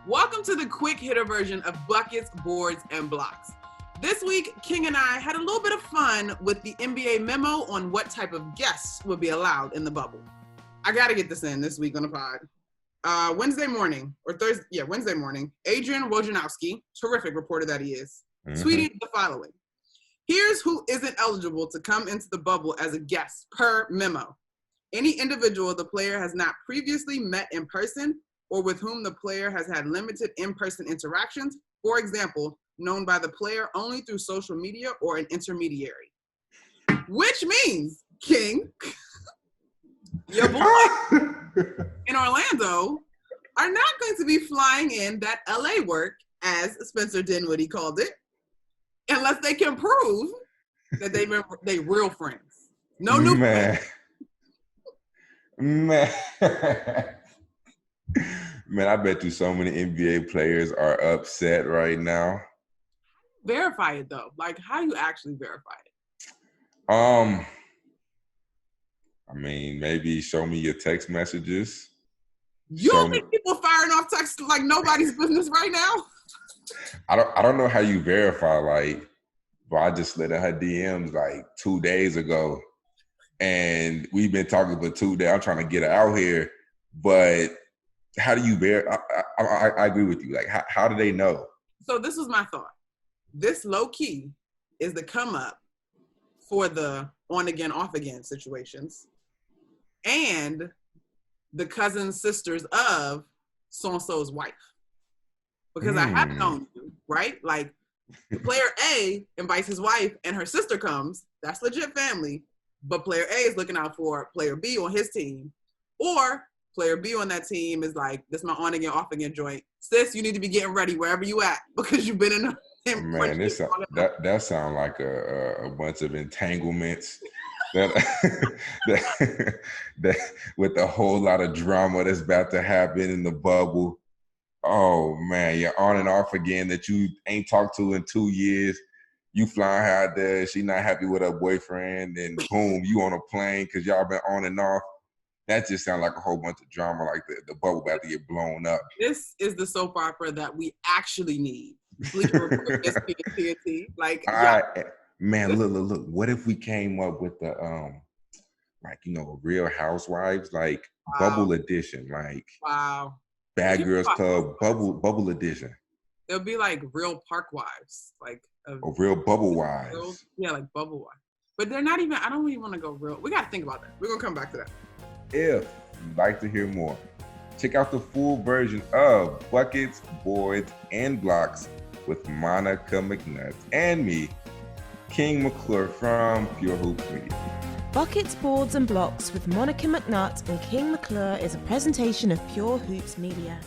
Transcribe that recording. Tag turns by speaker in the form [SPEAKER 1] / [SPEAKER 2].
[SPEAKER 1] Welcome to the quick hitter version of Buckets, Boards, and Blocks. This week, King and I had a little bit of fun with the NBA memo on what type of guests would be allowed in the bubble. I got to get this in this week on the pod. Wednesday morning, Adrian Wojnarowski, terrific reporter that he is, tweeted the following. Here's who isn't eligible to come into the bubble as a guest per memo. Any individual the player has not previously met in person or with whom the player has had limited in-person interactions, for example, known by the player only through social media or an intermediary. Which means, King, your boys in Orlando are not going to be flying in that LA work, as Spencer Dinwiddie called it, unless they can prove that they real friends. No new friends.
[SPEAKER 2] Man, I bet you so many NBA players are upset right now.
[SPEAKER 1] Verify it though. Like, how do you actually verify it?
[SPEAKER 2] I mean, maybe show me your text messages.
[SPEAKER 1] You don't think people firing off texts like nobody's business right now?
[SPEAKER 2] I don't know how you verify. Like, but I just slid in her DMs like 2 days ago, and we've been talking for 2 days. I'm trying to get her out here, but how do you verify? I agree with you. Like, how do they know?
[SPEAKER 1] So this was my thought. This low key is the come up for the on again, off again situations, and the cousins, sisters of so-and-so's wife. Because I have known you, right? Like, the player A invites his wife and her sister comes. That's legit family. But player A is looking out for player B on his team. Or player B on that team is like, this is my on again, off again joint. Sis, you need to be getting ready wherever you at because you've been in a
[SPEAKER 2] Man, that sounds like a bunch of entanglements that with a whole lot of drama that's about to happen in the bubble. Oh man, you're on and off again that you ain't talked to in 2 years. You flying her out there, she not happy with her boyfriend, and boom, you on a plane because y'all been on and off. That just sounds like a whole bunch of drama, like the bubble about to get blown up.
[SPEAKER 1] This is the soap opera that we actually need. Like,
[SPEAKER 2] man, look. What if we came up with the Real Housewives, like bubble edition, like Bad Girls Club bubble edition.
[SPEAKER 1] It'll be like Real Park Wives, like
[SPEAKER 2] real bubble wives.
[SPEAKER 1] Like bubble wives. But they're not even. I don't even want to go real. We got to think about that. We're gonna come back to that.
[SPEAKER 2] If you'd like to hear more, check out the full version of Buckets, Boards, and Blocks with Monica McNutt and me, King McClure from Pure Hoops Media.
[SPEAKER 3] Buckets, Boards, and Blocks with Monica McNutt and King McClure is a presentation of Pure Hoops Media.